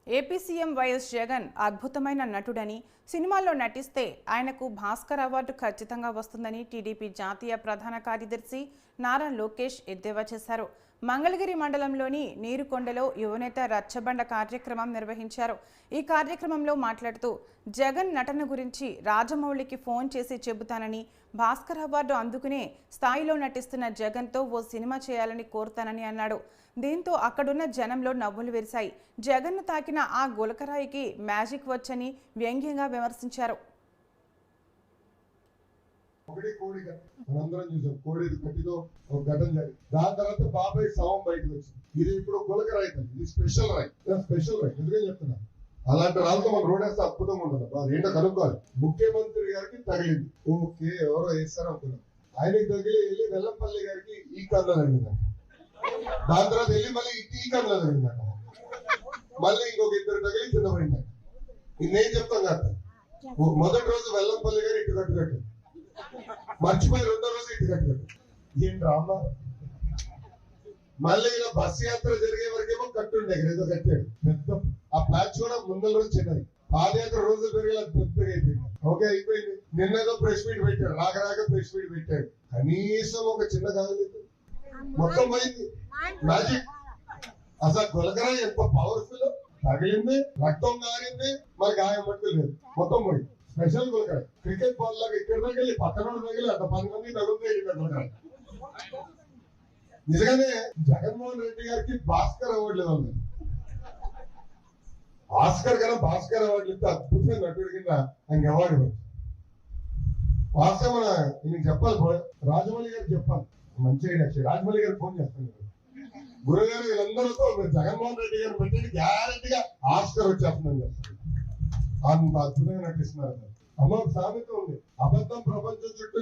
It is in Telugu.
ఏపీ సీఎం వైఎస్ జగన్ అద్భుతమైన నటుడని, సినిమాల్లో నటిస్తే ఆయనకు భాస్కర్ అవార్డు ఖచ్చితంగా వస్తుందని టీడీపీ జాతీయ ప్రధాన కార్యదర్శి నారా లోకేష్ ఎద్దేవా చేశారు. మంగళగిరి మండలంలోని నీరుకొండలో యువనేత రచ్చబండ కార్యక్రమం నిర్వహించారు. ఈ కార్యక్రమంలో మాట్లాడుతూ జగన్ నటన గురించి రాజమౌళికి ఫోన్ చేసి చెబుతానని, భాస్కర్ అవార్డు అందుకునే స్థాయిలో నటిస్తున్న జగన్తో ఓ సినిమా చేయాలని కోరుతానని అన్నాడు. దీంతో అక్కడున్న జనంలో నవ్వులు విరిశాయి. జగన్ను తాకిన ఆ గులకరాయికి మ్యాజిక్ వచ్చని వ్యంగ్యంగా విమర్శించారు. మనందరం చూసాం కోడి కట్టితో ఒక ఘటన జరిగింది. దాని తర్వాత బాబాయ్ శవం బయటకు వచ్చింది. ఇది ఇప్పుడు గులకరాయి, ఇది స్పెషల్ రాయి. స్పెషల్ రాయి ఎందుకని చెప్తున్నా, అలాంటి రాళ్ళతో మనం రోడ్ వేస్తే అద్భుతంగా ఉండదు. ఏంటో కనుక్కోవాలి. ముఖ్యమంత్రి గారికి తగిలింది, ఓకే ఎవరో వేస్తారు అనుకున్నాం. ఆయనకి తగిలి వెళ్ళి వెల్లంపల్లి గారికి ఈ కన్నులో తగిలిందంట. దాని తర్వాత వెళ్ళి మళ్ళీ ఈ కన్నులో తగిలిందంట. మళ్ళీ ఇంకొక ఇద్దరు తగిలి కింద పడిందంట. ఇన్నేం చెప్తాం కదా, మొదటి రోజు వెల్లంపల్లి గారు ఇటు కట్టు మర్చిపోయి రెండో రోజు ఇటు కట్టు ఏం డ్రామా. మళ్ళీ ఇలా బస్సు యాత్ర జరిగే వరకేమో కట్టుండే ఏదో కట్టాడు పెద్ద. ఆ ప్లాచ్ కూడా ముందల రోజు చిన్నది. పాదయాత్ర రోజులు పెరిగేలా పెద్దగా అయిపోయింది. ఓకే అయిపోయింది. నిన్నదో ప్రెస్ మీట్ పెట్టాడు, రాక ప్రెస్ మీట్ పెట్టాడు. కనీసం ఒక చిన్న కాగలేదు, మొత్తం పోయింది మ్యాజిక్. అసలు గులకరాయి ఎంత పవర్ఫుల్, తగిలింది, రక్తం కారింది, మరి గాయం పట్టుకోలేదు, మొత్తం పోయింది. స్పెషల్ గులకరాయి. క్రికెట్ బాల్ లాగా ఇక్కడ తగిలి పక్కన తగిలి అంత 10 మంది తగులుతాయి గులకరాయి. నిజంగానే జగన్మోహన్ రెడ్డి గారికి భాస్కర్ అవార్డులు ఇవ్వాలి. ఆస్కర్ కన్నా భాస్కర్ అవార్డులు ఇస్తే అద్భుతమైన నటుడి కింద ఆయనకి అవార్డు ఇవ్వచ్చు. వాస్తవం నేను చెప్పాలి, రాజమౌళి గారికి చెప్పాలి. మంచిగా రాజమౌళి గారికి ఫోన్ చేస్తాను, గురుగారు వీళ్ళందరితో జగన్మోహన్ రెడ్డి గారు పెట్టండి, గ్యారంటీగా ఆస్కర్ వచ్చేస్తుందని చెప్తాను. అంత అద్భుతంగా నటిస్తున్నారు. అమ్మ సామెత ఉంది, అబద్ధం ప్రపంచం చుట్టూ